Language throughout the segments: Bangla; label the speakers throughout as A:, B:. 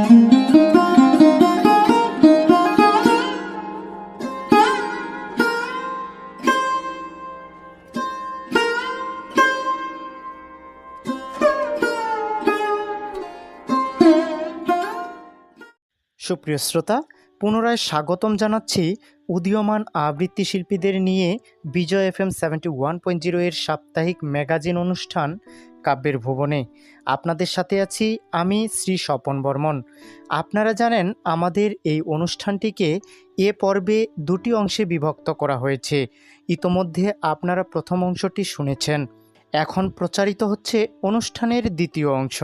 A: সুপ্রিয় শ্রোতা, পুনরায় স্বাগতম জানাচ্ছি উদীয়মান আবৃত্তি শিল্পীদের নিয়ে বিজয় FM 71.0 এর সাপ্তাহিক ম্যাগাজিন অনুষ্ঠান কাব্যের ভুবনে। আপনাদের সাথে আছি আমি শ্রী স্বপন বর্মন। আপনারা জানেন আমাদের এই অনুষ্ঠানটিকে এ পর্বে দুটি অংশে বিভক্ত করা হয়েছে। ইতোমধ্যে আপনারা প্রথম অংশটি শুনেছেন, এখন প্রচারিত হচ্ছে অনুষ্ঠানের দ্বিতীয় অংশ।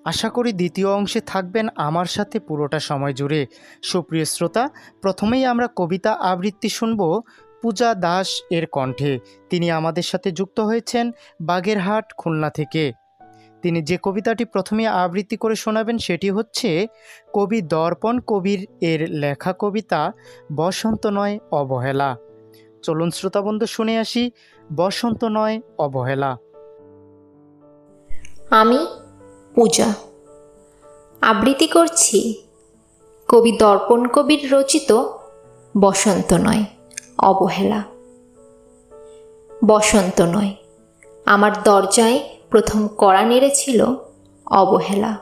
A: আশা করি দ্বিতীয় অংশে থাকবেন আমার সাথে পুরোটা সময় জুড়ে। সুপ্রিয় শ্রোতা, প্রথমেই আমরা কবিতা আবৃত্তি শুনব পূজা দাস এর কণ্ঠে। তিনি আমাদের সাথে যুক্ত হয়েছেন বাগেরহাট, খুলনা থেকে। তিনি যে কবিতাটি প্রথমে আবৃত্তি করে শোনাবেন সেটি হচ্ছে কবি দর্পণ কবির এর লেখা কবিতা বসন্ত নয় অবহেলা। চলুন শ্রোতাবন্ধু শুনে আসি বসন্ত নয় অবহেলা।
B: আমি পূজা আবৃত্তি করছি কবি দর্পণ কবির রচিত বসন্ত নয় অবহেলা। বসন্ত নয়, আমার দরজায় প্রথম কড়া নেড়েছিল অবহেলা।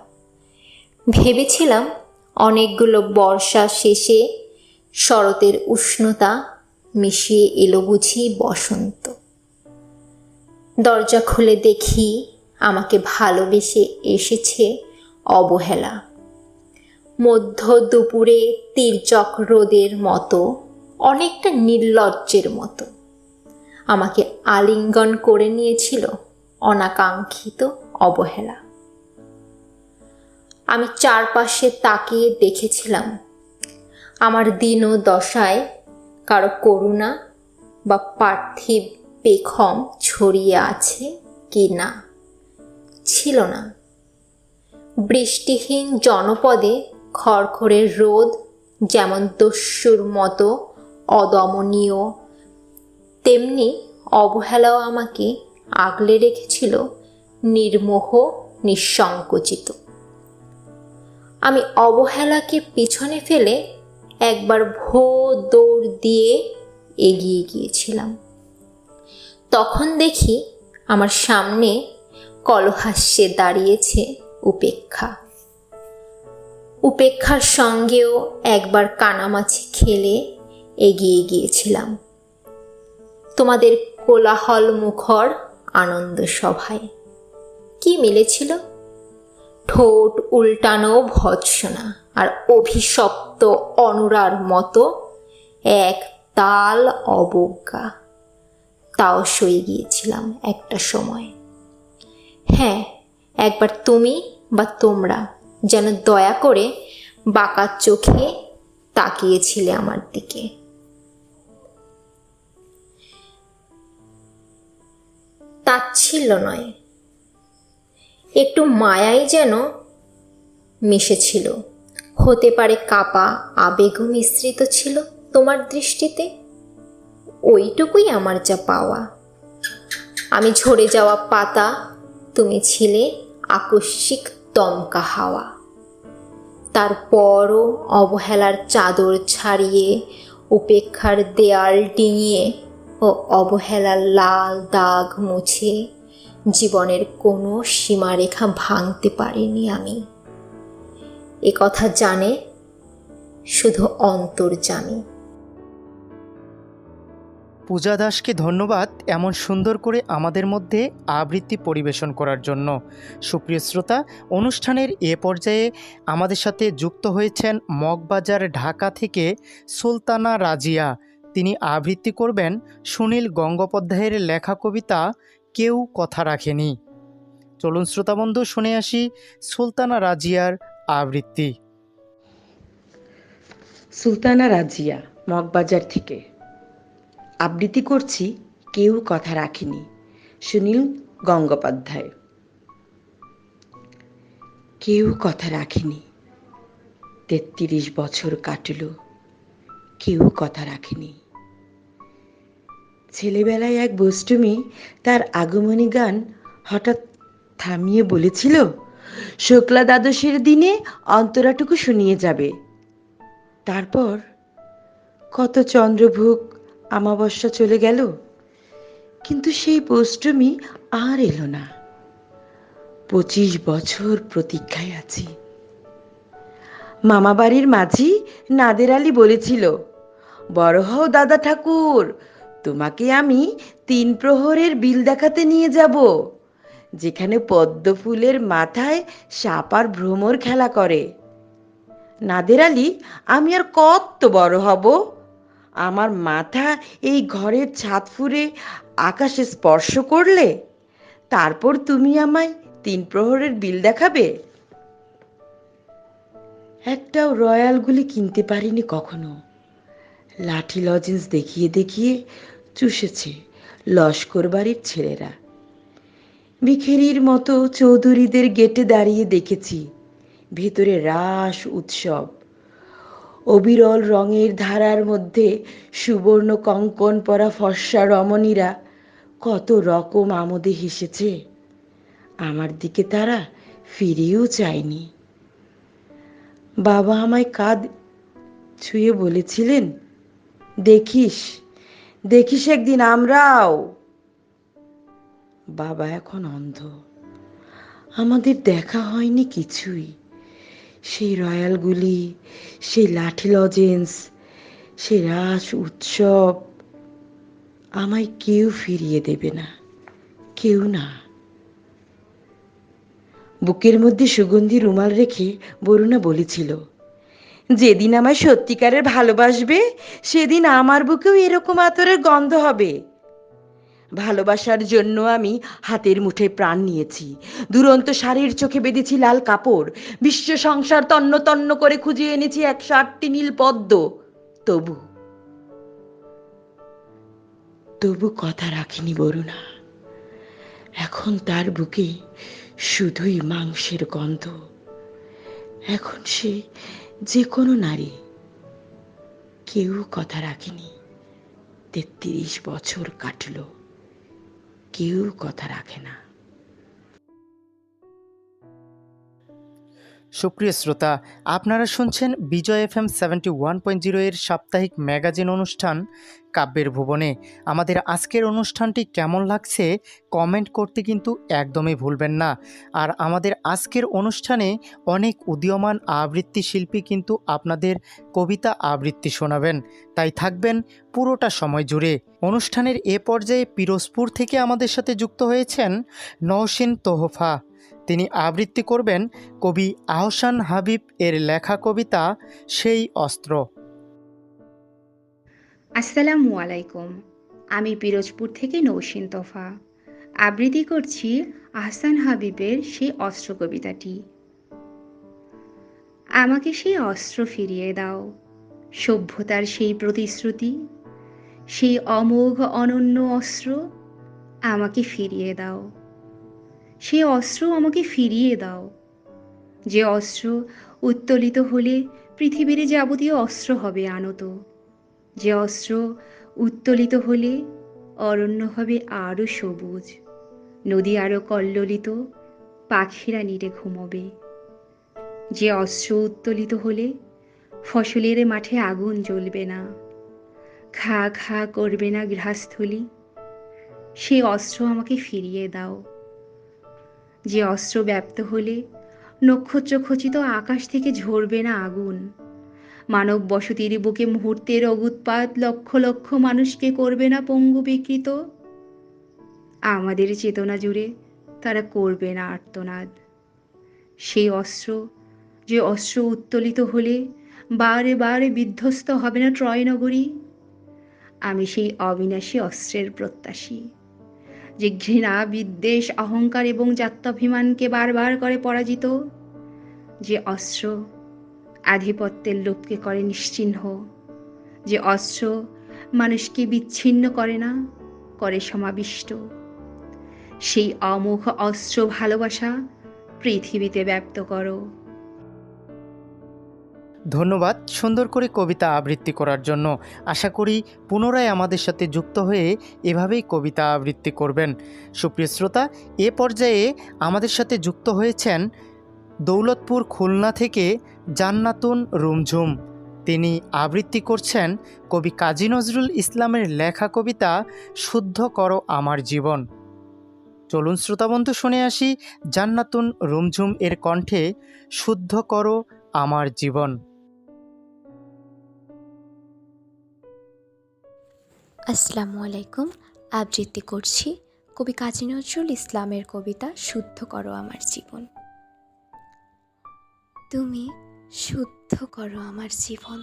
B: ভেবেছিলাম অনেকগুলো বর্ষা শেষে শরতের উষ্ণতা মিশিয়ে এলো বুঝি বসন্ত। দরজা খুলে দেখি আমাকে ভালোবেসে এসেছে অবহেলা। মধ্য দুপুরে তির্যক রোদের মতো, অনেকটা নির্লজ্জের মতো আমাকে আলিঙ্গন করে নিয়েছিল অনাকাঙ্ক্ষিত অবহেলা। আমি চারপাশে তাকিয়ে দেখেছিলাম আমার দীন দশায় কারো করুণা বা পার্থিব পেখম ছড়িয়ে আছে কি না। ছিল না। বৃষ্টিহীন জনপদে খড়খড়ের রোদ যেমন দস্যুর মতো অদমনীয়, তেমনি অবহেলাও আমাকে আগলে রেখেছিল নির্মোহ নিঃসংকোচিত। আমি অবহেলাকে পিছনে ফেলে একবার ভো দৌড় দিয়ে এগিয়ে গিয়েছিলাম। তখন দেখি আমার সামনে কলহাস্যে দাঁড়িয়েছে উপেক্ষা। উপেক্ষার সঙ্গেও একবার কানামাছি খেলে এগিয়ে গিয়েছিলাম তোমাদের কোলাহল মুখর আনন্দ সভায়। কি মিলেছিল? ঠোঁট উল্টানো ভৎসনা আর অভিশপ্ত অনুরার মতো এক তাল অবজ্ঞা। তাও সয়ে গিয়েছিলাম একটা সময়। হ্যাঁ, একবার তুমি বা তোমরা যেন দয়া করে বাঁকা চোখে তাকিয়েছিলে আমার দিকে। তাচ্ছিল্য নয়, একটু মায়াই যেন মিশেছিল। হতে পারে কাপা আবেগও মিশ্রিত ছিল তোমার দৃষ্টিতে। ওইটুকুই আমার যা পাওয়া। আমি ঝরে যাওয়া পাতা, তুমি ছিলে আকস্মিক দমকা হাওয়া। তারপরও অবহেলার চাদর ছাড়িয়ে, উপেক্ষার দেয়াল ডিঙিয়ে ও অবহেলার লাল দাগ মুছে জীবনের কোনো সীমারেখা ভাঙতে পারিনি আমি। এ কথা জানে শুধু অন্তর্যামী।
A: পূজা দাসকে ধন্যবাদ এমন সুন্দর করে আমাদের মধ্যে আবৃত্তি পরিবেশন করার জন্য। সুপ্রিয় শ্রোতা, অনুষ্ঠানের এ পর্যায়ে আমাদের সাথে যুক্ত হয়েছেন মগবাজার, ঢাকা থেকে সুলতানা রাজিয়া। তিনি আবৃত্তি করবেন সুনীল গঙ্গোপাধ্যায়ের লেখা কবিতা কেউ কথা রাখেনি। চলুন শ্রোতাবন্ধু শুনে আসি সুলতানা রাজিয়ার আবৃত্তি।
C: সুলতানা রাজিয়া, মগবাজার থেকে। আবৃত্তি করছি কেউ কথা রাখেনি, সুনীল গঙ্গোপাধ্যায়। কেউ কথা রাখেনি, 33 বছর কাটল, কেউ কথা রাখেনি। ছেলেবেলায় এক বষ্টমী তার আগমনী গান হঠাৎ থামিয়ে বলেছিল, শুক্লা দ্বাদশের দিনে অন্তরাটুকু শুনিয়ে যাবে। তারপর কত চন্দ্রভোগ আমাবস্যা চলে গেল, কিন্তু সেই পৌষ্টমী আর এলো না। 25 বছর প্রতীক্ষায় আছি। মামাবাড়ির মাঝি নাদের আলী বলেছিল, বড় হও দাদা ঠাকুর, তোমাকে আমি 3 প্রহরের বিল দেখাতে নিয়ে যাব, যেখানে পদ্ম ফুলের মাথায় সাপ আর ভ্রমর খেলা করে। নাদের আলী, আমি আর কত বড় হব? আমার মাথা এই ঘরের ছাদ ফুঁড়ে আকাশে স্পর্শ করলে তারপর তুমি আমায় 3 প্রহরের বিল দেখাবে? একটাও রয়্যাল গুলি কিনতে পারিনি কখনো। লাঠি লজেন্স দেখিয়ে দেখিয়ে চুষেছে লস্কর বাড়ির ছেলেরা। ভিখেরির মতো চৌধুরীদের গেটে দাঁড়িয়ে দেখেছি ভেতরে রাস উৎসব। অবিরল রঙের ধারার মধ্যে সুবর্ণ কঙ্কন পরা ফর্সা রমণীরা কত রকম আমোদে হেসেছে। আমার দিকে তারা ফিরেও চায়নি। বাবা আমায় কাঁধ ছুঁয়ে বলেছিলেন, দেখিস দেখিস একদিন আমরাও। বাবা এখন অন্ধ, আমাদের দেখা হয়নি কিছুই। সেই রয়্যালগুলি, সেই লাঠি লজেন্স, সেই রাস উৎসব আমায় কেউ ফিরিয়ে দেবে না, কেউ না। বুকের মধ্যে সুগন্ধি রুমাল রেখে বরুণা বলেছিল, যেদিন আমায় সত্যিকারের ভালোবাসবে সেদিন আমার বুকেও এরকম আতরের গন্ধ হবে। ভালোবাসার জন্য আমি হাতের মুঠে প্রাণ নিয়েছি, দুরন্ত শাড়ির চোখে বেঁধেছি লাল কাপড়, বিশ্ব সংসার তন্ন তন্ন করে খুঁজে এনেছি 108টি নীল পদ্ম। তবু তবু কথা রাখিনি বরুণা। এখন তার বুকে শুধুই মাংসের গন্ধ। এখন সে যে কোনো নারী। কেউ কথা রাখেনি। 33 বছর কাটলো, কেউ কথা রাখে না।
A: সুপ্রিয় শ্রোতা, আপনারা শুনছেন বিজয় FM 71.0 এর সাপ্তাহিক ম্যাগাজিন অনুষ্ঠান কাব্যের ভুবনে। আমাদের আজকের অনুষ্ঠানটি কেমন লাগছে কমেন্ট করতে কিন্তু একদমই ভুলবেন না। আর আমাদের আজকের অনুষ্ঠানে অনেক উদীয়মান আবৃত্তি শিল্পী কিন্তু আপনাদের কবিতা আবৃত্তি শোনাবেন, তাই থাকবেন পুরোটা সময় জুড়ে। অনুষ্ঠানের এ পর্যায়ে পিরোজপুর থেকে আমাদের সাথে যুক্ত হয়েছেন নওশীন তোহফা। তিনি আবৃত্তি করবেন কবি আহসান হাবিব এর লেখা কবিতা সেই অস্ত্র।
D: আসসালামু আলাইকুম। আমি পিরোজপুর থেকে নৌশীন তোফা আবৃত্তি করছি আহসান হাবিবের সেই অস্ত্র কবিতাটি। আমাকে সেই অস্ত্র ফিরিয়ে দাও, সভ্যতার সেই প্রতিশ্রুতি, সেই অমোঘ অনন্য অস্ত্র আমাকে ফিরিয়ে দাও। সেই অস্ত্র আমাকে ফিরিয়ে দাও, যে অস্ত্র উত্তোলিত হলে পৃথিবীর যাবতীয় অস্ত্র হবে আনত, যে অস্ত্র উত্তোলিত হলে অরণ্য হবে আরও সবুজ, নদী আরও কল্লোলিত, পাখিরা নিরে ঘুমোবে। যে অস্ত্র উত্তোলিত হলে ফসলের মাঠে আগুন জ্বলবে না, খা খা করবে না ঘাসথলি। সে অস্ত্র আমাকে ফিরিয়ে দাও। যে অস্ত্র ব্যাপ্ত হলে নক্ষত্র খচিত আকাশ থেকে ঝরবে না আগুন, মানব বসতির বুকে মুহূর্তের অগুৎপাত লক্ষ লক্ষ মানুষকে করবে না পঙ্গু বিকৃত। আমাদের চেতনা জুড়ে তারা করবে না আর্তনাদ। সেই অস্ত্র, যে অস্ত্র উত্তোলিত হলে বারে বারে বিধ্বস্ত হবে না ট্রয় নগরী। আমি সেই অবিনাশী অস্ত্রের প্রত্যাশী, যে ঘৃণা বিদ্বেষ অহংকার এবং জাত্যাভিমানকে বারবার করে পরাজিত। যে অস্ত্র আধিপত্যের লোভকে করে নিশ্চিহ্ন, যে অস্ত্র মানুষকে বিচ্ছিন্ন করে না, করে সমাবিষ্ট। সেই অমোঘ অস্ত্র ভালোবাসা পৃথিবীতে ব্যপ্ত করো।
A: ধন্যবাদ সুন্দর করে কবিতা আবৃত্তি করার জন্য। আশা করি পুনরায় আমাদের সাথে যুক্ত হয়ে এভাবেই কবিতা আবৃত্তি করবেন। সুপ্রিয় শ্রোতা, এ পর্যায়ে আমাদের সাথে যুক্ত হয়েছেন দৌলতপুর খুলনা থেকে জান্নাতুন রুমঝুম। তিনি আবৃত্তি করছেন কবি কাজী নজরুল ইসলামের লেখা কবিতা শুদ্ধ করো আমার জীবন। চলুন শ্রোতাবন্ধু শুনে আসি জান্নাতুন রুমঝুম এর কণ্ঠে শুদ্ধ করো আমার জীবন।
E: আসসালামু আলাইকুম। আবৃত্তি করছি কবি কাজী নজরুল ইসলামের কবিতা শুদ্ধ করো আমার জীবন। তুমি শুদ্ধ করো আমার জীবন,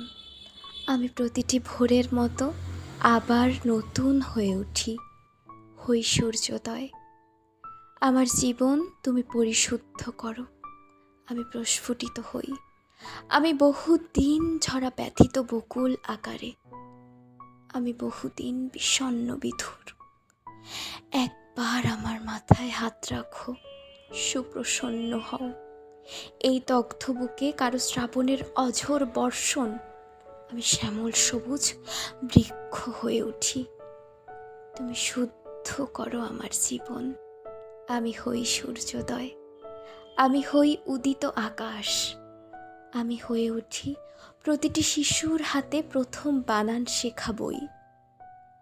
E: আমি প্রতিটি ভোরের মতো আবার নতুন হয়ে উঠি, হই সূর্যোদয়। আমার জীবন তুমি পরিশুদ্ধ করো, আমি প্রস্ফুটিত হই, আমি বহুদিন ঝরা ব্যথিত বকুল আকারে, আমি বহুদিন বিষণ্ণ বিধুর। একবার আমার মাথায় হাত রাখো, সুপ্রসন্ন হও। এই দগ্ধ বুকে কারো শ্রাবণের অঝোর বর্ষণ, আমি শ্যামল সবুজ বৃক্ষ হয়ে উঠি। তুমি শুদ্ধ করো আমার জীবন, আমি হই সূর্যোদয়, আমি হই উদিত আকাশ, আমি হয়ে উঠি প্রতিটি শিশুর হাতে প্রথম বানান শেখা বই,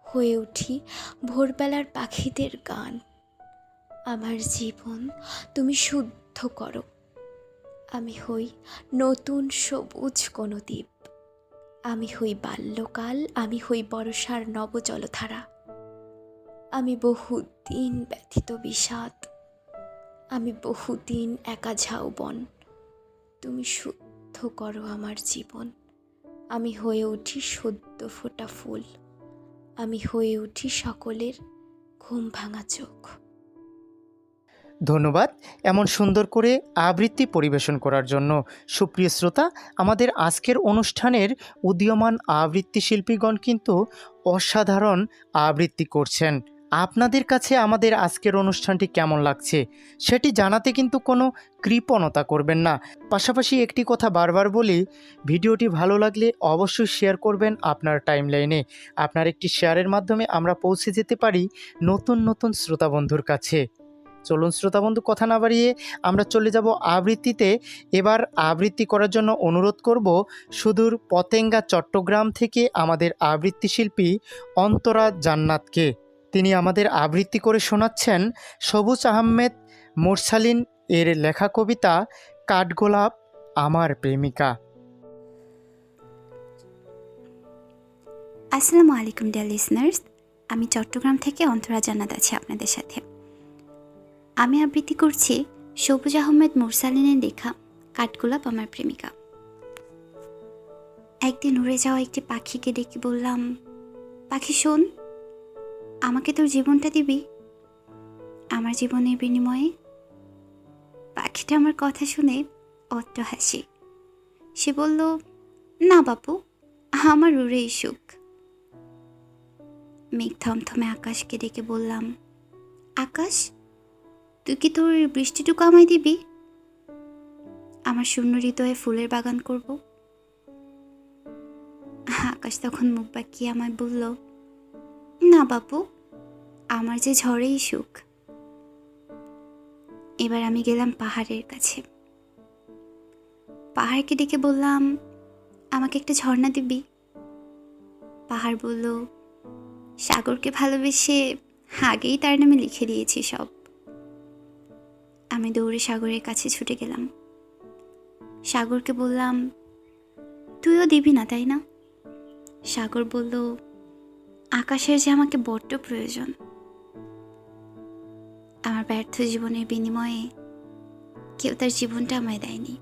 E: হয়ে উঠি ভোরবেলার পাখিদের গান। আমার জীবন তুমি শুদ্ধ করো, আমি হই নতুন সবুজ কোনো দ্বীপ, আমি হই বাল্যকাল, আমি হই বর্ষার নব জলধারা, আমি বহুদিন ব্যথিত বিষাদ, আমি বহুদিন একা ঝাউবন। তুমি শুদ্ধ করো আমার জীবন, আমি হয়ে উঠি সদ্য ফোটা ফুল, আমি হয়ে উঠি সকলের ঘুম ভাঙা চোখ।
A: ধন্যবাদ এমন সুন্দর করে আবৃত্তি পরিবেশন করার জন্য। সুপ্রিয় শ্রোতা, আমাদের আজকের অনুষ্ঠানের উদীয়মান আবৃত্তি শিল্পীগণ কিন্তু অসাধারণ আবৃত্তি করছেন। আপনাদের কাছে আমাদের আজকের অনুষ্ঠানটি কেমন লাগছে সেটি জানাতে কিন্তু কোনো কৃপণতা করবেন না। পাশাপাশি একটি কথা বারবার বলি, ভিডিওটি ভালো লাগলে অবশ্যই শেয়ার করবেন আপনার টাইমলাইনে। আপনার একটি শেয়ারের মাধ্যমে আমরা পৌঁছে যেতে পারি নতুন নতুন শ্রোতা বন্ধুর কাছে। চলুন শ্রোতাবন্ধু কথা না বাড়িয়ে আমরা চলে যাব আবৃত্তিতে। এবার আবৃত্তি করার জন্য অনুরোধ করব সুদূর পতেঙ্গা চট্টগ্রাম থেকে আমাদের আবৃত্তি শিল্পী অন্তরা জান্নাতকে। তিনি আমাদের আবৃত্তি করে শোনাচ্ছেন সবুজ আহমেদ মোরসালিন এর লেখা কবিতা কাঠগোলাপ আমার প্রেমিকা।
F: আসসালামু আলাইকুম ডিয়ার লিসনার্স, আমি চট্টগ্রাম থেকে অন্তরা জান্নাত আছি আপনাদের সাথে। আমি আবৃত্তি করছি সবুজ আহমেদ মোরসালিনের লেখা কাঠগোলাপ আমার প্রেমিকা। একদিন উড়ে যাওয়া একটি পাখিকে ডেকে বললাম, পাখি শোন, আমাকে তোর জীবনটা দিবি আমার জীবনের বিনিময়ে? পাখিটা আমার কথা শুনে অট্ট হাসি। সে বলল, না বাপু, আমার উড়েই সুখ। মেঘ থমথমে আকাশকে ডেকে বললাম, আকাশ, তুই কি তোর বৃষ্টিটুকু আমায় দিবি? আমার শূন্য হৃদয়ে ফুলের বাগান করব। আকাশ তখন মুখ বাঁকিয়ে আমায় বলল, না বাপু, আমার যে ঝড়েই সুখ। এবার আমি গেলাম পাহাড়ের কাছে। পাহাড়কে ডেকে বললাম, আমাকে একটা ঝর্ণা দিবি? পাহাড় বলল, সাগরকে ভালোবেসে আগেই তার নামে লিখে দিয়েছি সব। আমি দৌড়ে সাগরের কাছে ছুটে গেলাম। সাগরকে বললাম, তুইও দিবি না তাই না? সাগর বলল, আকাশের যে আমাকে বড্ড প্রয়োজন। আমার ব্যর্থ জীবনের বিনিময়ে কেউ তার জীবনটা আমায় দেয়নি।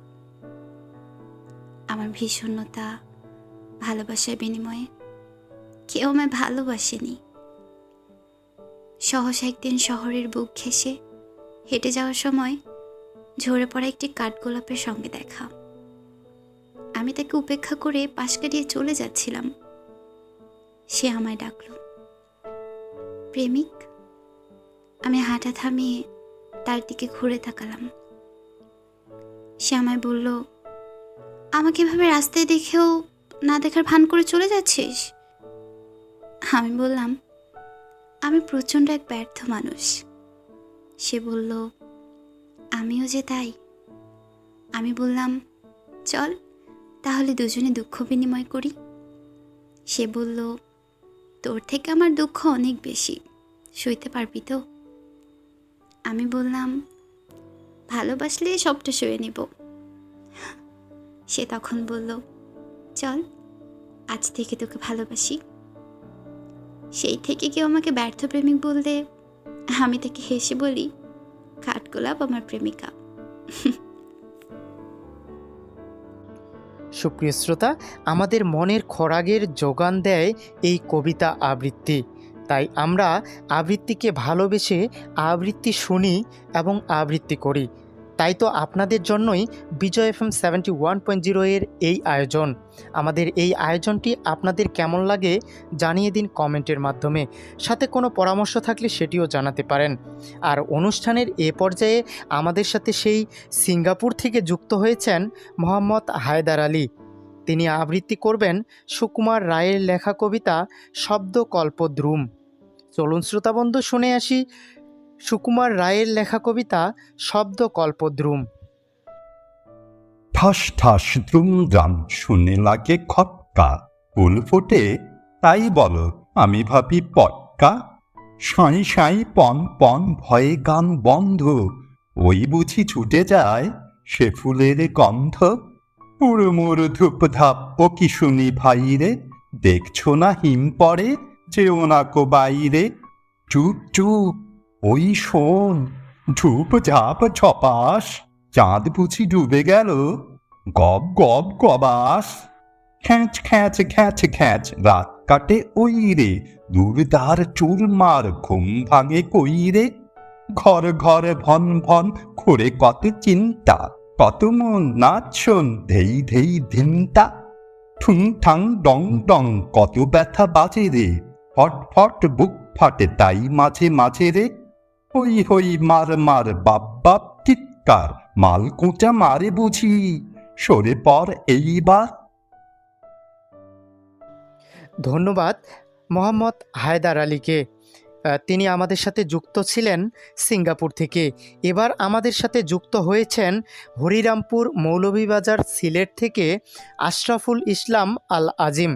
F: আমার ভীষণতা, ভালোবাসার বিনিময়ে কেউ আমায় ভালোবাসেনি। সহসা একদিন শহরের বুক ঘেঁষে হেঁটে যাওয়ার সময় ঝরে পড়া একটি কাঠগোলাপের সঙ্গে দেখা। আমি তাকে উপেক্ষা করে পাশ কাটিয়ে চলে যাচ্ছিলাম। সে আমায় ডাকল, প্রেমিক। আমি হাঁটা থামিয়ে তার দিকে ঘুরে তাকালাম। সে আমায় বলল, আমাকে এভাবে রাস্তায় দেখেও না দেখার ভান করে চলে যাচ্ছিস? আমি বললাম, আমি প্রচণ্ড এক ব্যর্থ মানুষ। সে বলল, আমিও যে তাই। আমি বললাম, চল তাহলে দুজনে দুঃখ বিনিময় করি। সে বলল, তোর থেকে আমার দুঃখ অনেক বেশি, সইতে পারবি তো? আমি বললাম, ভালোবাসলে সবটা সয়ে নেব। সে তখন বলল, চল আজ থেকে তোকে ভালোবাসি। সেই থেকে কেউ আমাকে ব্যর্থ প্রেমিক বললে আমি তাকে হেসে বলি, কাঠগোলাপ আমার প্রেমিকা।
A: সুপ্রিয় শ্রোতা, আমাদের মনের খোরাকের যোগান দেয় এই কবিতা আবৃত্তি। তাই আমরা আবৃত্তিকে ভালোবেসে আবৃত্তি শুনি এবং আবৃত্তি করি। তাই তো আপনাদের জন্যই বিজয় FM 71.0 এর এই আয়োজন। আমাদের এই আয়োজনটি আপনাদের কেমন লাগে জানিয়ে দিন কমেন্টের মাধ্যমে। সাথে কোনো পরামর্শ থাকলে সেটিও জানাতে পারেন। আর অনুষ্ঠানের এ পর্যায়ে আমাদের সাথে সেই সিঙ্গাপুর থেকে যুক্ত হয়েছেন মোহাম্মদ হায়দার আলী। তিনি আবৃত্তি করবেন সুকুমার রায়ের লেখা কবিতা শব্দকল্পদ্রুম। চলুন শ্রোতাবন্ধু শুনে আসি সুকুমার রায়ের লেখা কবিতা শব্দকল্পদ্রুম।
G: ঠাস ঠাস দ্রুমদ্রাম শুনে লাগে খটকা, ফুল ফোটে তাই বলো আমি ভাবি পটকা। সাঁই সাঁই পন পন ভয়ে গান বন্ধ, ওই বুঝি ছুটে যায় সে ফুলের গন্ধ। পুরমুর ধূপ ধাপ ও কি শুনি ভাইরে, দেখছো না হিম পড়ে যেও না কো বাইরে। চুপ চুপ ওই শোন, ঝুপ ঝাপ ছপাস, চাঁদ বুঝি ডুবে গেল, গব গব গবাস। খ্যাঁচ খ্যাঁচ খ্যাঁচ খ্যাঁচ রাত কাটে ওই রে, দুর্দার চুরমার ঘুম ভাঙে কই রে। ঘর ঘর ভন ভন করে কত চিন্তা, কত মন নাচ শোন ধেই ধেই ধিনটা। ঠুং ঠাং ডং ডং কত ব্যথা বাজে রে, ফট ফট বুক ফাটে তাই মাঝে মাঝে রে। হই হই মার মার বাপ বাপ চিৎকার, মাল কোঁচা মারে বুঝি, সরে পর এইবার।
A: ধন্যবাদ মোহাম্মদ হায়দার আলীকে। তিনি আমাদের সাথে যুক্ত ছিলেন সিঙ্গাপুর থেকে। এবার আমাদের সাথে যুক্ত হয়েছেন হরিরামপুর মৌলভীবাজার সিলেট থেকে আশরাফুল ইসলাম আল আজিম।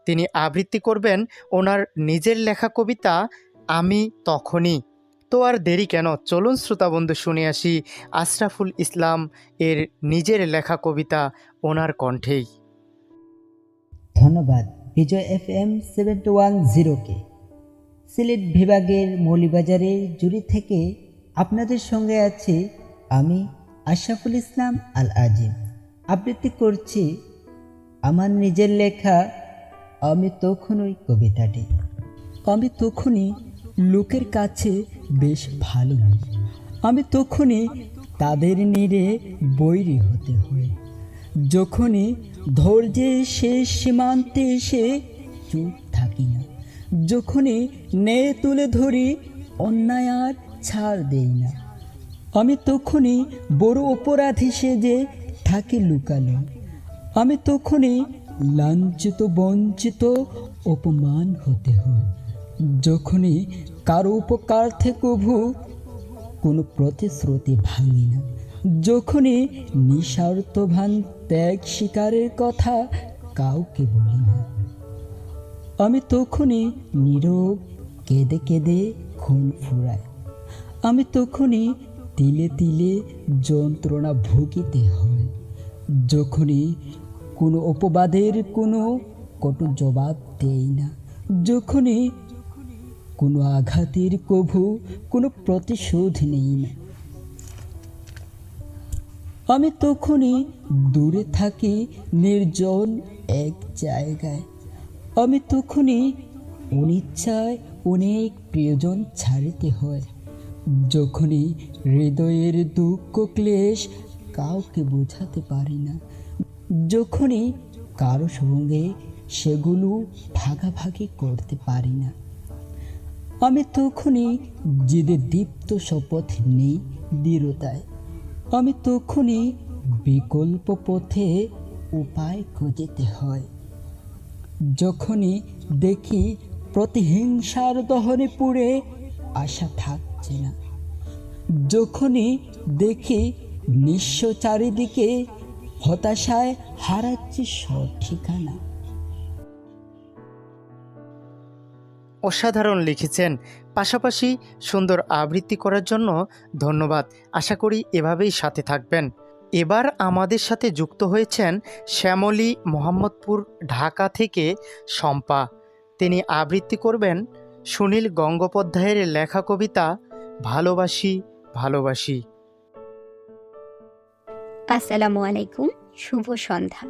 A: তিনি আবৃত্তি করবেন ওনার নিজের লেখা কবিতা আমি তখনই। তো আর দেরি কেন, চলুন শ্রোতাবন্ধু শুনে আসি আশরাফুল ইসলাম এর নিজের লেখা কবিতা ওনার কণ্ঠেই।
H: ধন্যবাদ বিজয় FM 71.0কে। সিলেট বিভাগের মৌলভীবাজারের জুড়ি থেকে আপনাদের সঙ্গে আছি আমি আশরাফুল ইসলাম আল আজিম। আবৃত্তি করছি আমার নিজের লেখা আমি তখনই কবিতাটি। আমি তখনই লোকের কাছে বেশ ভালো নই, আমি তখনই তাদের নিরে বৈরী হতে হয়। যখনই ধৈর্যের শেষ সীমান্তে এসে চুপ থাকি না, যখনই ন্যায় তুলে ধরি অন্যায় আর ছাড় দেই না, আমি তখনই বড় অপরাধী সেজে থাকি লুকানো। আমি তখনই লাঞ্ছিত বঞ্চিত অপমান হতে হয়। যখনই কারো উপকার থেকে কভু কোনো প্রতিশ্রুতি ভাঙি না, যখনই নিঃস্বার্থভান ত্যাগ স্বীকারের কথা কাউকে বলি না, আমি তখনই নীরব কেঁদে কেঁদে খুন ফুরাই। আমি তখনই তিলে তিলে যন্ত্রণা ভুগিতে হয়। যখনই কোনো অপবাদের কোনো কটু জবাব দেই না, যখনই কোনো আঘাতের কভু কোনো প্রতিশোধ নেই না, আমি তখনই দূরে থাকি নির্জন এক জায়গায়। আমি তখনই অনিচ্ছায় অনেক প্রিয়জন ছাড়িতে হয়। যখনই হৃদয়ের দুঃখ ক্লেশ কাউকে বোঝাতে পারি না, যখনই কারো সঙ্গে সেগুলো ভাগাভাগি করতে পারি না, আমি তখনই জেদে দীপ্ত শপথ নেই দৃঢ়তায়। আমি তখনই বিকল্প পথে উপায় খুঁজতে হয়। যখনই দেখি প্রতিহিংসার দহনে পুড়ে আশা থাকছে না, যখনই দেখি নিঃস্ব চারিদিকে, হতাশায় হারাচ্ছে সব ঠিকানা।
A: অসাধারণ লিখেছেন, পাশাপাশি সুন্দর আবৃত্তি করার জন্য ধন্যবাদ। আশা করি এভাবেই সাথে থাকবেন। এবার আমাদের সাথে যুক্ত হয়েছেন শ্যামলী, মোহাম্মদপুর, ঢাকা থেকে শম্পা। তিনি আবৃত্তি করবেন সুনীল গঙ্গোপাধ্যায়ের লেখা কবিতা ভালোবাসি ভালোবাসি।
I: আসসালামু আলাইকুম, শুভ সন্ধ্যা।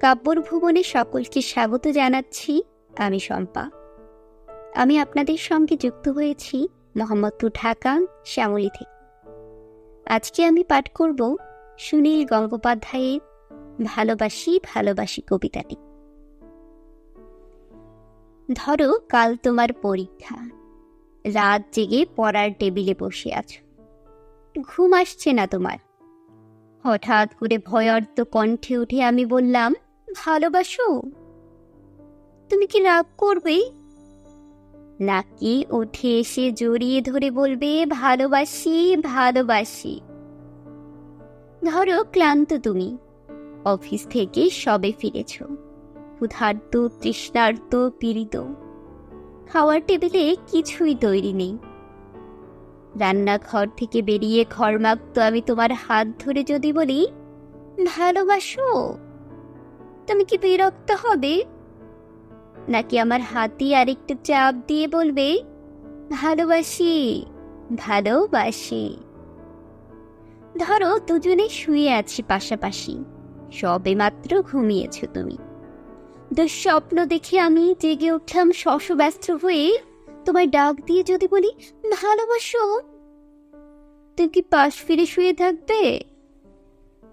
I: কাব্যর ভুবনে সকলকে স্বাগত জানাচ্ছি। আমি শম্পা। আমি আপনাদের সঙ্গে যুক্ত হয়েছি মোহাম্মদপুর, ঢাকা, শ্যামলী থেকে। আজকে আমি পাঠ করব সুনীল গঙ্গোপাধ্যায়ের ভালোবাসি ভালোবাসি কবিতাটি। ধরো কাল তোমার পরীক্ষা, রাত জেগে পড়ার টেবিলে বসে আছো, ঘুম আসছে না তোমার। হঠাৎ করে ভয়ার্ত কণ্ঠে উঠে আমি বললাম, ভালোবাসো? তুমি কি রাগ করবে, নাকি উঠে এসে জড়িয়ে ধরে বলবে ভালোবাসি ভালোবাসি? ধরো ক্লান্ত তুমি, অফিস থেকে সবে ফিরেছ, ক্ষুধার্ত, তৃষ্ণার্ত, পীড়িত, খাওয়ার টেবিলে কিছুই তৈরি নেই। রান্নাঘর থেকে বেরিয়ে ঘর্মাক্ত আমি তোমার হাত ধরে যদি বলি ভালোবাসো, তুমি কি বিরক্ত হবে, নাকি আমার হাতে আরেকটু চাপ দিয়ে বলবে ভালোবাসি ভালোবাসি? ধরো দুজনে শুয়ে আছি পাশাপাশি, সবে মাত্র ঘুমিয়েছ তুমি। দুঃস্বপ্ন দেখে আমি জেগে উঠলাম শশব্যস্ত হয়ে, তোমায় ডাক দিয়ে যদি বলি ভালোবাসো, তুমি কি পাশ ফিরে শুয়ে থাকবে,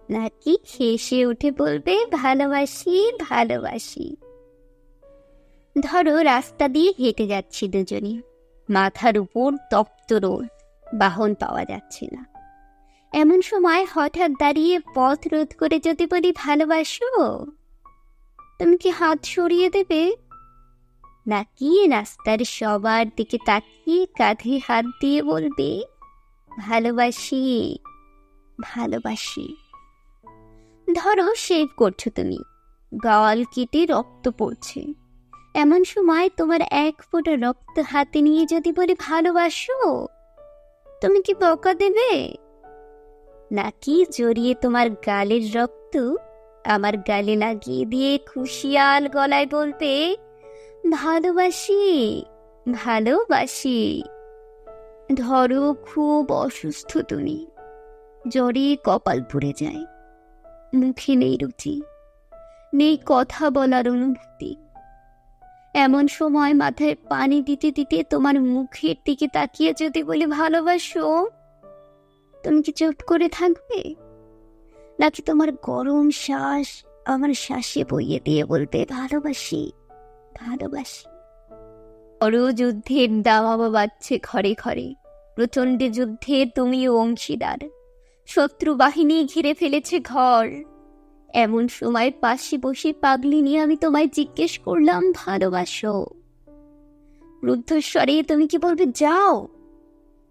I: নাকি হেসে উঠে বলবে ভালোবাসি ভালোবাসি? ধরো রাস্তা দিয়ে হেঁটে যাচ্ছি দুজনে, মাথার উপর তপ্ত রোদ, বাহন পাওয়া যাচ্ছে না। এমন সময় হঠাৎ দাঁড়িয়ে পথ রোধ করে যদি বলি ভালোবাসো, তুমি কি হাত সরিয়ে দেবে, নাকি রাস্তার সবার দিকে তাকিয়ে কাঁধে হাত দিয়ে বলবে ভালোবাসি ভালোবাসি? ধরো শেভ করছো তুমি, গাল কেটে রক্ত পড়ছে, এমন সময় তোমার এক ফোঁটা রক্ত হাতে নিয়ে যদি বলি ভালোবাসো, তুমি কি বকা দেবে, নাকি জড়িয়ে তোমার গালের রক্ত আমার গালে লাগিয়ে দিয়ে খুশিয়াল গলায় বলবে ভালোবাসি ভালোবাসি? ধরো খুব অসুস্থ তুমি, জ্বরে কপাল পুড়ে যায়, মুখে নেই রুচি, নেই কথা বলার অনুভূতি। এমন সময় মাথায় পানি দিতে দিতে তোমার মুখের দিকে তাকিয়ে যদি বলি ভালোবাসো, তুমি কি চুপ করে থাকবে, নাকি তোমার গরম শ্বাস আমার শ্বাসে বইয়ে দিয়ে বলবে ভালোবাসি ভালোবাসি? বড় যুদ্ধের দামামা বাজছে ঘরে ঘরে, প্রচণ্ড যুদ্ধে তুমিও অংশীদার, শত্রু বাহিনী ঘিরে ফেলেছে ঘর। এমন সময় পাশে বসে পাগলি নিয়ে আমি তোমায় জিজ্ঞেস করলাম ভালোবাসো, রুদ্ধস্বরে তুমি কি বলবে যাও,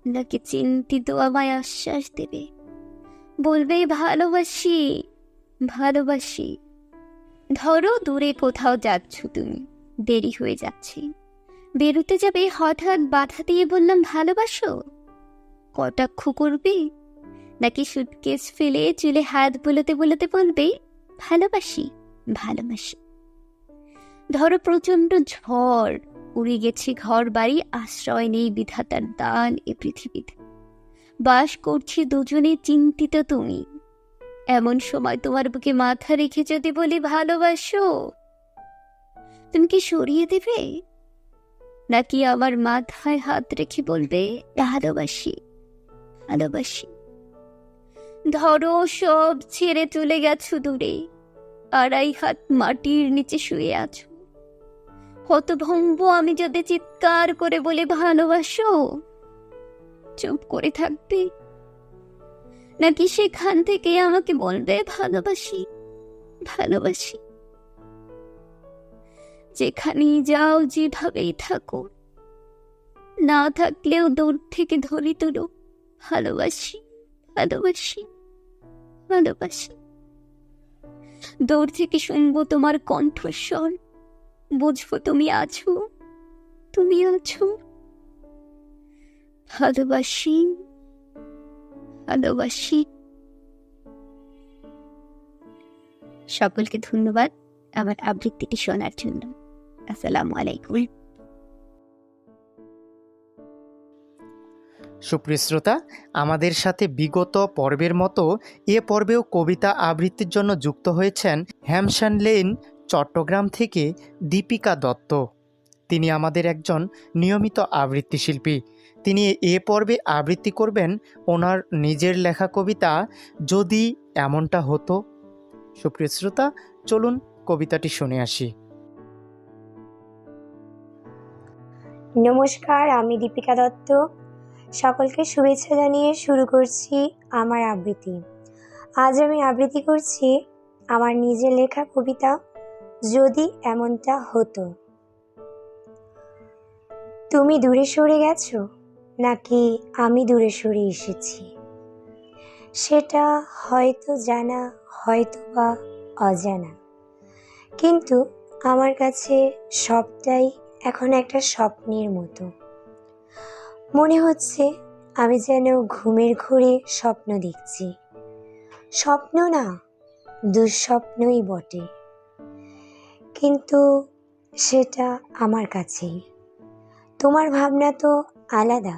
I: নাকি চিন্তিত আমায় আশ্বাস দেবে, বলবে ভালোবাসি ভালোবাসি? ধরো দূরে কোথাও যাচ্ছ তুমি, দেরি হয়ে যাচ্ছে, বেরোতে যাবে, হঠাৎ বাধা দিয়ে বললাম ভালোবাসো, কটাক্ষ করবে, নাকি সুটকেস ফেলে চুলে হাত বুলোতে বুলোতে বলবে ভালোবাসি ভালোবাসি? ধরো প্রচন্ড ঝড়, উড়ে গেছে ঘর বাড়ি, আশ্রয় নেই বিধাতার দান এ পৃথিবীতে, বাস করছি দুজনে চিন্তিত তুমি। এমন সময় তোমার বুকে মাথা রেখে যদি বলি ভালোবাসো, তুমি কি সরিয়ে দেবে, নাকি আমার মাথায় হাত রেখে বলবে ভালোবাসি ভালোবাসি? ধরো সব ছেড়ে চলে গেছো দূরে, আড়াই হাত মাটির নিচে শুয়ে আছো, হতভম্ব আমি যদি চিৎকার করে বলে ভালোবাসো, চুপ করে থাকবে, নাকি সেখান থেকে আমাকে বলবে ভালোবাসি ভালোবাসি? যেখানেই যাও যেভাবেই থাকো, না থাকলেও দূর থেকে ধরে তুলো ভালোবাসি ভালোবাসি। ভালোবাসি। দূর থেকে শুনবো তোমার কণ্ঠস্বর, বুঝবো তুমি আছো, তুমি আছো। ভালোবাসি, ভালোবাসি। সকলকে ধন্যবাদ আমার আবৃত্তিটি শোনার জন্য। আসসালামু আলাইকুম।
A: সুপ্রিয় শ্রোতা, আমাদের সাথে বিগত পর্বের মতো এ পর্বেও কবিতা আবৃত্তির জন্য যুক্ত হয়েছেন হ্যামশান লেন চট্টগ্রাম থেকে দীপিকা দত্ত। তিনি আমাদের একজন নিয়মিত আবৃত্তি শিল্পী। তিনি এ পর্বে আবৃত্তি করবেন ওনার নিজের লেখা কবিতা যদি এমনটা হতো। সুপ্রিয় শ্রোতা, চলুন কবিতাটি শুনে আসি।
J: নমস্কার, আমি দীপিকা দত্ত। সকলকে শুভেচ্ছা জানিয়ে শুরু করছি আমার আবৃত্তি। আজ আমি আবৃত্তি করছি আমার নিজের লেখা কবিতা যদি এমনটা হতো। তুমি দূরে সরে গেছো নাকি আমি দূরে সরে এসেছি, সেটা হয়তো জানা হয়তো বা অজানা, কিন্তু আমার কাছে সবটাই এখন একটা স্বপ্নের মতো। মনে হচ্ছে আমি যেন ঘুমের ঘোরে স্বপ্ন দেখছি। স্বপ্ন না, দুঃস্বপ্নই বটে, কিন্তু সেটা আমার কাছেই। তোমার ভাবনা তো আলাদা।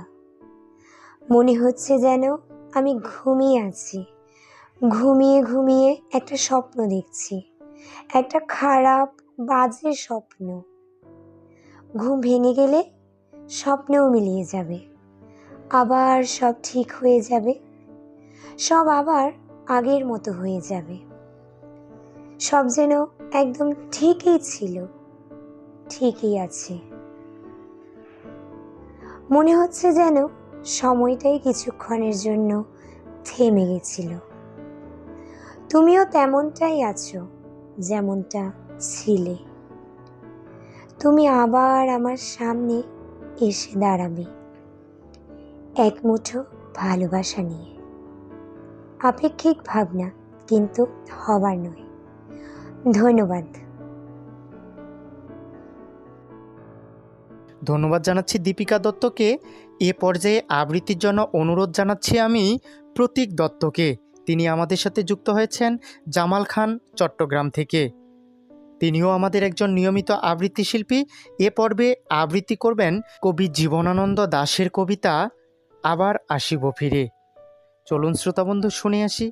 J: মনে হচ্ছে যেন আমি ঘুমিয়ে আছি, ঘুমিয়ে ঘুমিয়ে একটা স্বপ্ন দেখছি, একটা খারাপ বাজে স্বপ্ন। ঘুম ভেঙে গেলে স্বপ্নেও মিলিয়ে যাবে, আবার সব ঠিক হয়ে যাবে, সব আবার আগের মতো হয়ে যাবে। সব যেন একদম ঠিকই ছিল, ঠিকই আছে। মনে হচ্ছে যেন সময়টাই কিছুক্ষণের জন্য থেমে গেছিল। তুমিও তেমনটাই আছো যেমনটা ছিলে। তুমি আবার আমার সামনে এসে দাঁড়াবে এক মুঠো ভালোবাসা নিয়ে। আপেক্ষিক ভাবনা, কিন্তু হবার নয়। ধন্যবাদ।
A: ধন্যবাদ জানাচ্ছি দীপিকা দত্তকে। এ পর্যায়ে আবৃত্তির জন্য অনুরোধ জানাচ্ছি আমি প্রতীক দত্তকে। তিনি আমাদের সাথে যুক্ত হয়েছেন জামাল খান চট্টগ্রাম থেকে। তিনিও আমাদের একজন নিয়মিত আবৃত্তি শিল্পী। এ পর্বে আবৃত্তি করবেন কবি জীবনানন্দ দাশের কবিতা আবার আসিব ফিরে। চলুন শ্রোতাবন্ধু শুনে আসি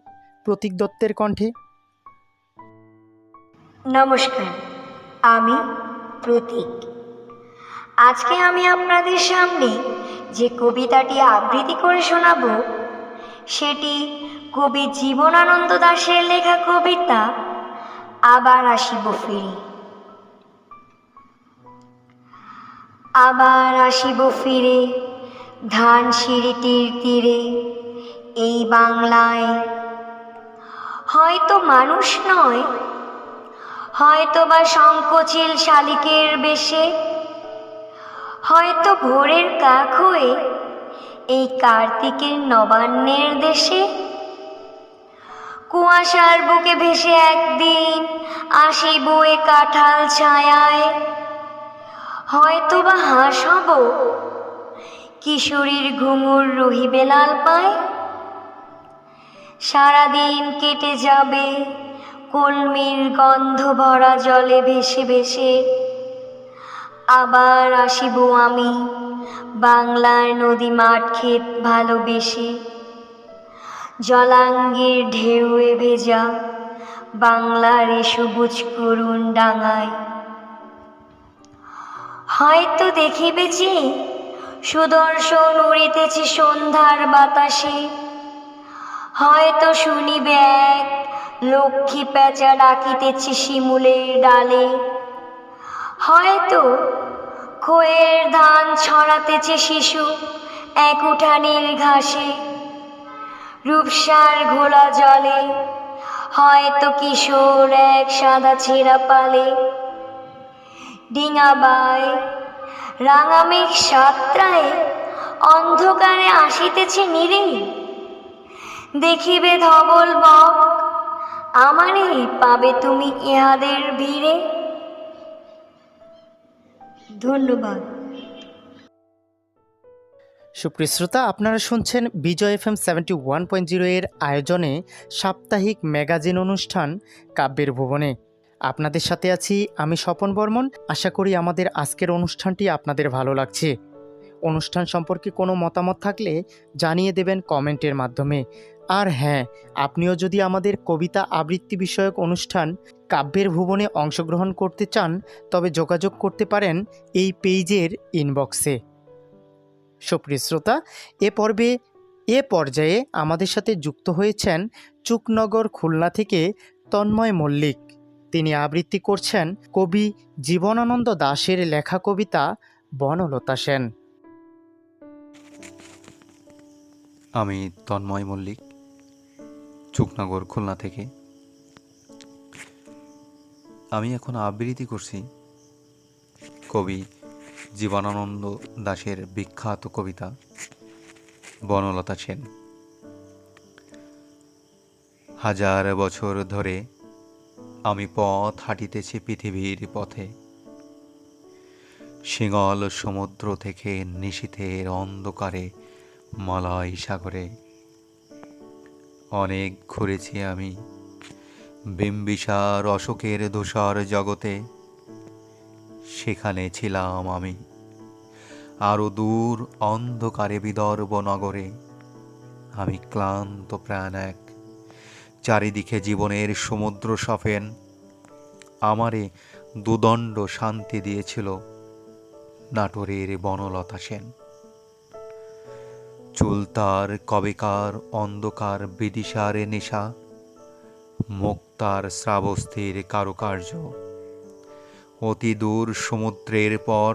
A: প্রতীক দত্তের কণ্ঠে।
J: নমস্কার, আমি প্রতীক। আজকে আমি আপনাদের সামনে যে কবিতাটি আবৃত্তি করে শোনাবো সেটি কবি জীবনানন্দ দাশের লেখা কবিতা আবার আসিব ফিরে। আবার আসিব ফিরে ধানসিঁড়িটির তীরে, এই বাংলায় হয়তো মানুষ নয়, হয়তো বা শঙ্খচিল শালিকের বেশে, হয়তো ভোরের কাক হয়ে এই কার্তিকের নবান্নের দেশে। কুয়াশার বুকে ভেসে একদিন আসিব এ কাঁঠাল ছায়ায়, হয়তো বা হাঁস হব কিশোরীর ঘুঙুর রহিবে লাল পায়। সারাদিন কেটে যাবে কলমির গন্ধ ভরা জলে ভেসে ভেসে। আবার আসিব আমি বাংলার নদী মাঠ ক্ষেত ভালোবেসে, জলাঙ্গির ঢেউয়ে ভেজা বাংলার এ সবুজ করুণ ডাঙায়। হয়তো দেখিবে যে সুদর্শন উড়িতেছে সন্ধ্যার বাতাসে, হয়তো শুনিবে এক লক্ষ্মী পেঁচা ডাকিতেছে শিমুলের ডালে, হয়তো খোয়ের ধান ছড়াতেছে শিশু এক উঠানের ঘাসে। রূপসার ঘোলা জলে হয়তো কিশোর এক সাদা ছেঁড়া পালে। ডিঙাবায় রাঙা মেঘ সাতটায় অন্ধকারে আসিতেছে নিরে, দেখিবে ধবল বক, আমারে পাবে তুমি ইহাদের ভিড়ে। ধন্যবাদ।
A: সুপ্রিয় শ্রোতা, আপনারা শুনছেন বিজয় FM 71.0 এর আয়োজনে সাপ্তাহিক ম্যাগাজিন অনুষ্ঠান কাব্যের ভুবনে। আপনাদের সাথে আছি আমি স্বপন বর্মন। আশা করি আমাদের আজকের অনুষ্ঠানটি আপনাদের ভালো লাগছে। অনুষ্ঠান সম্পর্কে কোনো মতামত থাকলে জানিয়ে দেবেন কমেন্টের মাধ্যমে। আর হ্যাঁ, আপনিও যদি আমাদের কবিতা আবৃত্তি বিষয়ক অনুষ্ঠান কাব্যের ভুবনে অংশগ্রহণ করতে চান, তবে যোগাযোগ করতে পারেন এই পেজের ইনবক্সে। সুপ্রিয় শ্রোতা, এ পর্যায়ে আমাদের সাথে যুক্ত হয়েছেন চুকনগর খুলনা থেকে তন্ময় মল্লিক। তিনি আবৃত্তি করছেন কবি জীবনানন্দ দাশের লেখা কবিতা বনলতা সেন।
K: আমি তন্ময় মল্লিক, চুকনগর খুলনা থেকে। আমি এখন আবৃত্তি করছি কবি জীবনানন্দ দাশের বিখ্যাত কবিতা বনলতা সেন। হাজার বছর ধরে আমি পথ হাঁটিতেছি পৃথিবীর পথে, সিংহল সমুদ্র থেকে নিশীথের অন্ধকারে মালয় সাগরে। অনেক ঘুরেছি আমি বিম্বিসার অশোকের ধূসর জগতে, সেখানে ছিলাম আমি আরো দূর অন্ধকারে বিদর্ভ নগরে। আমি ক্লান্ত প্রাণ এক, চারিদিকে জীবনের সমুদ্র সফেন। আমারে দুদণ্ড শান্তি দিয়েছিল নাটোরের বনলতা সেন। চুল তার কবেকার অন্ধকার বিদিশারে নেশা, মুক্তার শ্রাবস্থির কারুকার্য। অতি দূর সমুদ্রের পর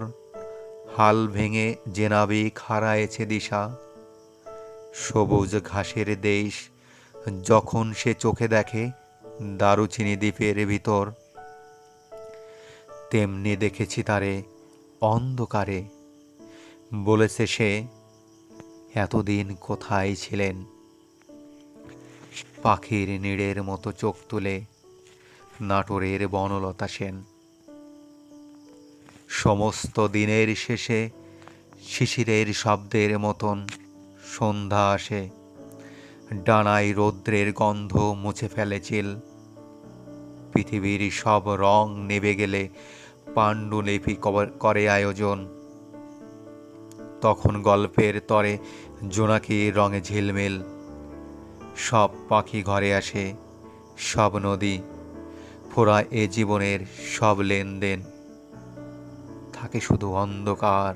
K: হাল ভেঙে যে নাবিক হারায়েছে দিশা। সবুজ ঘাসের দেশ যখন সে চোখে দেখে দারুচিনি দ্বীপের ভিতর, তেমনি দেখেছি তারে অন্ধকারে। বলেছে সে, এতদিন কোথায় ছিলেন? পাখির নীড়ের মতো চোখ তুলে নাটোরের বনলতা সেন। সমস্ত দিনের শেষে শিশিরের শব্দের মতন সন্ধ্যা আসে, ডানায় রৌদ্রের গন্ধ মুছে ফেলে চিল। পৃথিবীর সব রং নেবে গেলে পাণ্ডুলিপি করে আয়োজন। তখন গল্পের তরে জোনাকির রঙে ঝিলমিল। সব পাখি ঘরে আসে, সব নদী ফোরা এ জীবনের সব লেনদেন। থাকে শুধু অন্ধকার,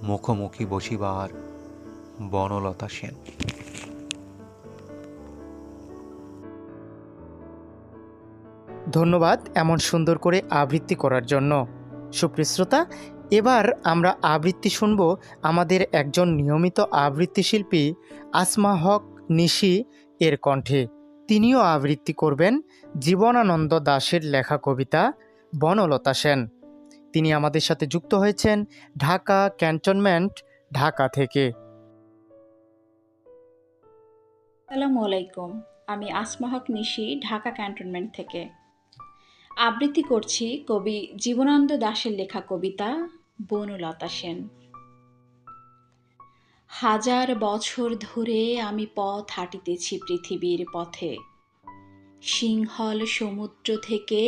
K: মুখোমুখি বসিবার বনলতা সেন।
A: ধন্যবাদ এমন সুন্দর করে আবৃত্তি করার জন্য। সুপ্রিয় শ্রোতা, এবার আমরা আবৃত্তি শুনব আমাদের একজন নিয়মিত আবৃত্তি শিল্পী আসমা হক নিশি এর কণ্ঠে। তিনিও আবৃত্তি করবেন জীবনানন্দ দাশের লেখা কবিতা বনলতা সেন। তিনি আমাদের সাথে যুক্ত হয়েছেন ঢাকা ক্যান্টনমেন্ট, ঢাকা থেকে।
L: আসসালামু আলাইকুম, আমি আসমা হক নিশি, ঢাকা ক্যান্টনমেন্ট থেকে। আবৃত্তি করছি কবি জীবনানন্দ দাশের লেখা কবিতা বনলতা সেন। হাজার বছর ধরে আমি পথ হাঁটিতেছি পৃথিবীর পথে, সিংহল সমুদ্র থেকে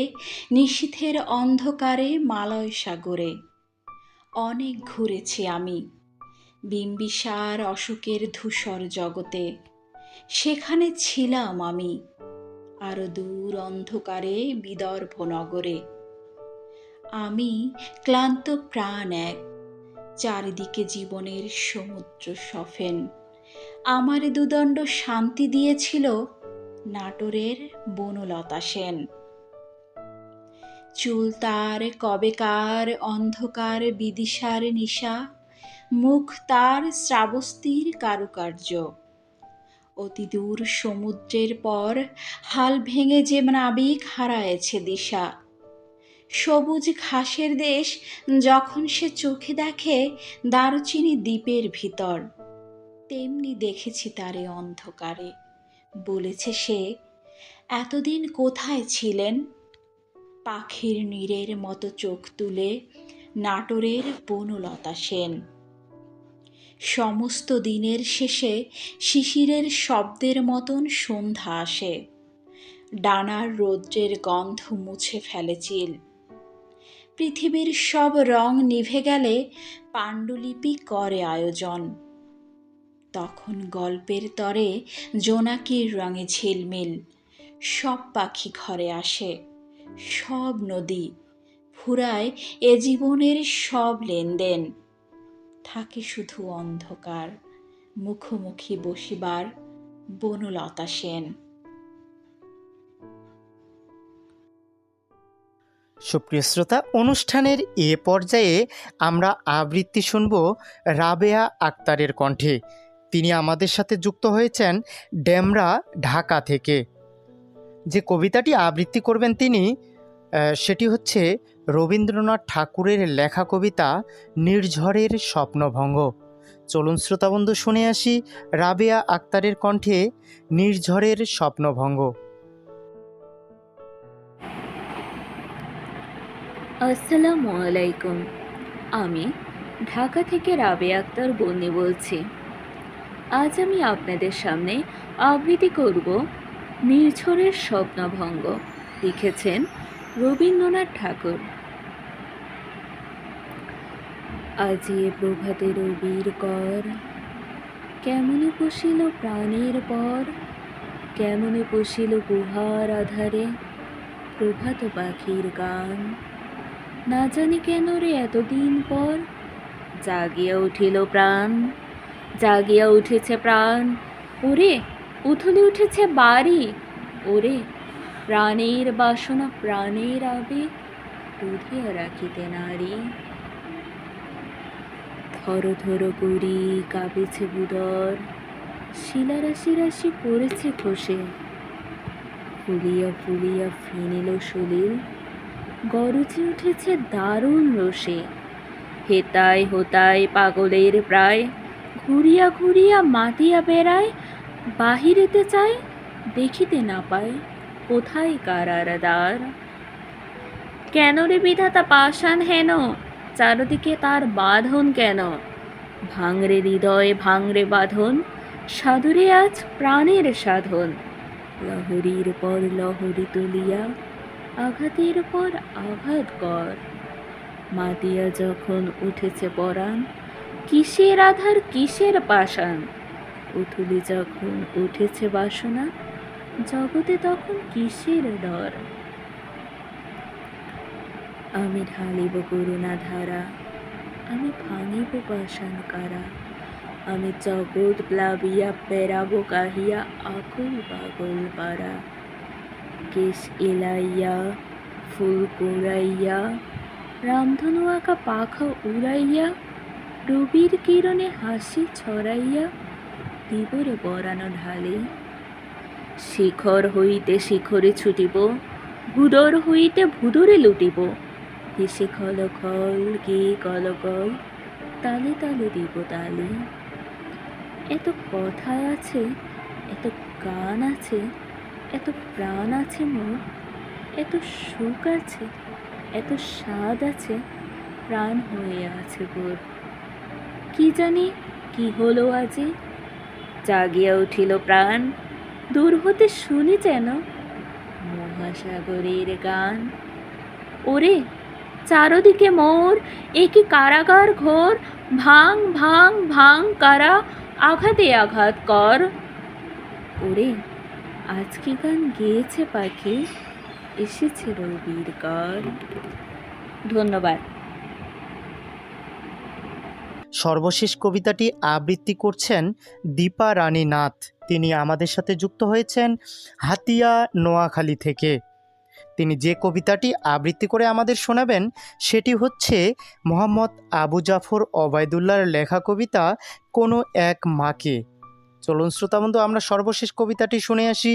L: নিশীথের অন্ধকারে মালয় সাগরে। অনেক ঘুরেছি আমি বিম্বিসার অশোকের ধূসর জগতে, সেখানে ছিলাম আমি আরো দূর অন্ধকারে বিদর্ভ নগরে। আমি ক্লান্ত প্রাণ এক, চারিদিকে জীবনের সমুদ্র সফেন। আমার দুদণ্ড শান্তি দিয়েছিল নাটোরের বনলতা সেন। চুল তার কবেকার অন্ধকার বিদিশার নিশা, মুখ তার শ্রাবস্তির কারুকার্য। অতি দূর সমুদ্রের পর হাল ভেঙে যে নাবিক হারায়েছে দিশা। সবুজ ঘাসের দেশ যখন সে চোখে দেখে দারুচিনি দ্বীপের ভিতর, তেমনি দেখেছি তারে অন্ধকারে। বলেছে সে, এতদিন কোথায় ছিলেন? পাখির নীড়ের মতো চোখ তুলে নাটোরের বনলতা সেন। সমস্ত দিনের শেষে শিশিরের শব্দের মতন সন্ধ্যা আসে, ডানার রৌদ্রের গন্ধ মুছে ফেলে চিল। পৃথিবীর সব রং নিভে গেলে পাণ্ডুলিপি করে আয়োজন, তখন গল্পের তরে জোনাকির রঙে ঝিলমিল। সব পাখি ঘরে আসে, সব নদী ফুরায় এ জীবনের সব লেনদেন। থাকে শুধু অন্ধকার, মুখোমুখি বসিবার বনলতা সেন।
A: সুপ্রিয় শ্রোতা, অনুষ্ঠানের এ পর্যায়ে আমরা আবৃত্তি শুনব রাবেয়া আক্তারের কণ্ঠে। তিনি আমাদের সাথে যুক্ত হয়েছেন ডেমরা, ঢাকা থেকে। যে কবিতাটি আবৃত্তি করবেন তিনি, সেটি হচ্ছে রবীন্দ্রনাথ ঠাকুরের লেখা কবিতা নির্ঝরের স্বপ্নভঙ্গ। চলুন শ্রোতাবন্ধু শুনে আসি রাবেয়া আক্তারের কণ্ঠে নির্ঝরের স্বপ্নভঙ্গ।
M: আসসালামু আলাইকুম। আমি ঢাকা থেকে রাবেয়া আক্তার বন্নি বলছি। আজ আমি আপনাদের সামনে আবৃত্তি করব নির্ঝরের স্বপ্নভঙ্গ। লিখেছেন রবীন্দ্রনাথ ঠাকুর। আজি প্রভাতে রবির কর, কেমনে পশিল প্রাণের পর, কেমনে পশিল গুহার আধারে প্রভাত পাখির গান। না জানি কেন রে এতদিন পর জাগিয়া উঠিল প্রাণ, জাগিয়া উঠেছে প্রাণ। ওরে উথলে উঠেছে বাড়ি, ওরে প্রাণের বাসনা প্রাণের আবেগ বুধিয়া রাখিতে নারী। থর থর করি কাঁপিছে বুদর, শিলা রাশি রাশি পড়েছে খসে। ফুলিয়া ফুলিয়া ফিনিল সলিল, গরজে উঠেছে দারুণ রোষে। হেতায় হোতায় পাগলের প্রায়, ঘুরিয়া ঘুরিয়া মাতিয়া বেড়ায়। বাহিরেতে চায় দেখিতে না পায়, কোথায় কারার দ্বার। কেন রে বিধাতা পাষাণ হেন, চারদিকে তার বাঁধন কেন? ভাঙরে হৃদয় ভাঙরে বাঁধন, সাধুরে আজ প্রাণের সাধন। লহরীর পর লহরী তুলিয়া, আঘাতের পর আঘাত কর। মাতিয়া যখন উঠেছে পরাণ, কিসের আধার কিসের পাষাণ। উথুলি যখন উঠেছে বাসনা, জগতে তখন কিসের ডর। আমি ঢালিব করুণা ধারা, আমি ভাঙিব পাষাণ কারা। আমি জগৎ প্লাবিয়া বেড়াবো কাহিয়া আকুল পাগল পারা। কেশ এলাইয়া ফুল কুড়াইয়া, রামধনু আঁকা পাখা উড়াইয়া, রবির কিরণে হাসি ছড়াইয়া দিবরে পরানো ঢালে। শিখর হইতে শিখরে ছুটিব, ভুদর হইতে ভুদরে লুটিব। হেসে খল খল গে কলকল, তালে তালে দিব তালে। এত কথায় আছে, এত গান আছে, এত প্রাণ আছে মোর, এত সুখ আছে, এত স্বাদ আছে, প্রাণ হয়ে আছে গোর। কি জানি কি হলো আজি, জাগিয়া উঠিল প্রাণ। দূর হতে শুনি যেন মহাসাগরের গান। ওরে চারদিকে মোর এ কি কারাগার ঘোর, ভাঙ ভাঙ ভাঙ কারা, আঘাতে আঘাত কর। ওরে আজ কি গান গেয়েছে পাখি, এসেছে রবির কর। ধন্যবাদ।
A: সর্বশেষ কবিতাটি আবৃত্তি করছেন দীপা রানী নাথ। তিনি আমাদের সাথে যুক্ত হয়েছেন হাতিয়া, নোয়াখালী থেকে। তিনি যে কবিতাটি আবৃত্তি করে আমাদের শোনাবেন সেটি হচ্ছে মোহাম্মদ আবু জাফর ওবায়দুল্লাহর লেখা কবিতা কোনো এক মাকে। চলুন শ্রোতাবন্ধু, আমরা সর্বশেষ কবিতাটি শুনে আসি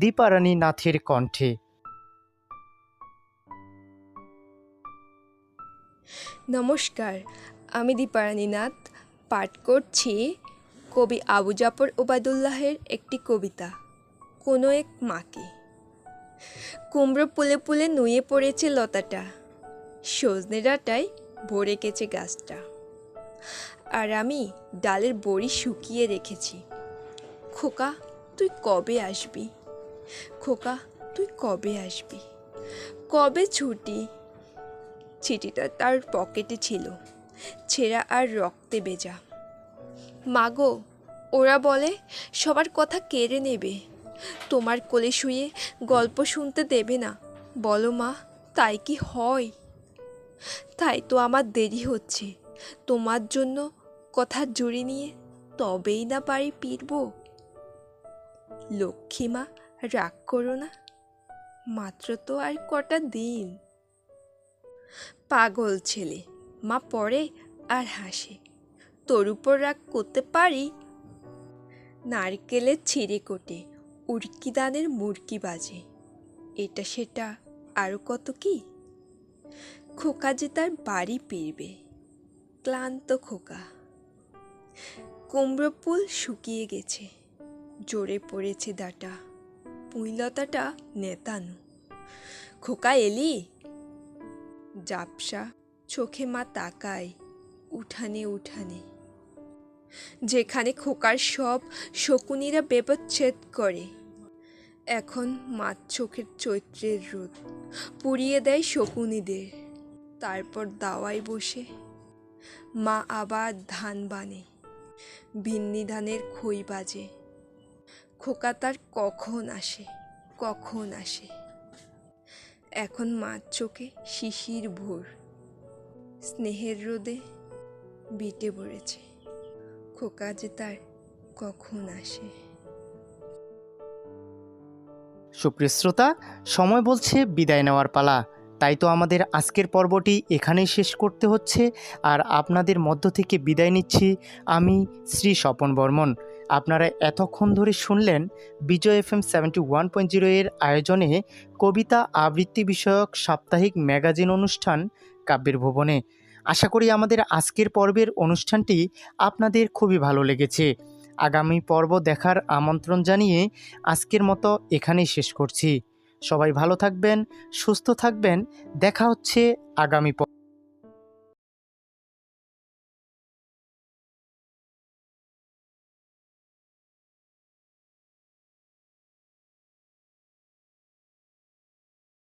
A: দীপা রানী নাথের কণ্ঠে।
N: নমস্কার, আমি দীপারানী নাথ পাঠ করছি কবি আবু জাফর ওবায়দুল্লাহের একটি কবিতা, কোনো এক মাকে। কুমড়ো পুলে পুলে নুয়ে পড়েছে লতাটা, সজনে ডাঁটায় ভরে গেছে গাছটা, আর আমি ডালের বড়ি শুকিয়ে রেখেছি। খোকা তুই কবে আসবি, খোকা তুই কবে আসবি, কবে ছুটি। চিঠিটা তার পকেটে ছিল, ছেঁড়া আর রক্তে ভেজা। মাগো, ওরা বলে সবার কথা কেড়ে নেবে, তোমার কোলে শুয়ে গল্প শুনতে দেবে না। বলো মা, তাই কি হয়? তাই তো আমার দেরি হচ্ছে, তোমার জন্য কথা জুড়ে নিয়ে তবেই না বাড়ি ফিরব। লক্ষ্মী মা, রাগ করো না, মাত্র তো আর কটা দিন। পাগল ছেলে, মা পড়ে আর হাসে, তোর উপর রাগ করতে পারি? নারকেলের ছিঁড়ে কোটে উড়কি দানের মুরকি বাজে, এটা সেটা আরও কত কি। খোকা যে তার বাড়ি ফিরবে, ক্লান্ত খোকা। কুমড়ো ফুল শুকিয়ে গেছে, জোরে পড়েছে ডাঁটা, পুঁইলতাটা নেতানো। খোকা এলি? জাপসা চোখে মা তাকায় উঠানে উঠানে, যেখানে খোকার সব শকুনিরা ব্যবচ্ছেদ করে। এখন মার চোখের চৈত্রের রোদ পুড়িয়ে দেয় শকুনিদের। তারপর দাওয়ায় বসে মা আবার ধান বানে, ভিন্নি ধানের খই বাজে। খোকা তার কখন আসে, কখন আসে। এখন মার চোখে শিশির ভোর, স্নেহের রোদে বিটে পড়েছে। খোকা যে তার কখন আসে।
A: সুপ্রিয় শ্রোতা, সময় বলছে বিদায় নেওয়ার পালা, তাই তো আমাদের আজকের পর্বটি এখানেই শেষ করতে হচ্ছে। আর আপনাদের মধ্য থেকে বিদায় নিচ্ছি আমি, শ্রী স্বপন বর্মন। আপনারা এতক্ষণ ধরে শুনলেন বিজয় FM 71.0 এর আয়োজনে কবিতা আবৃত্তি বিষয়ক সাপ্তাহিক ম্যাগাজিন অনুষ্ঠান কাব্যের ভুবনে। আশা করি আমাদের আজকের পর্বের অনুষ্ঠানটি আপনাদের খুবই ভালো লেগেছে। আগামী পর্ব দেখার আমন্ত্রণ জানিয়ে আজকের মতো এখানেই শেষ করছি। সবাই ভালো থাকবেন, সুস্থ থাকবেন। দেখা হচ্ছে আগামী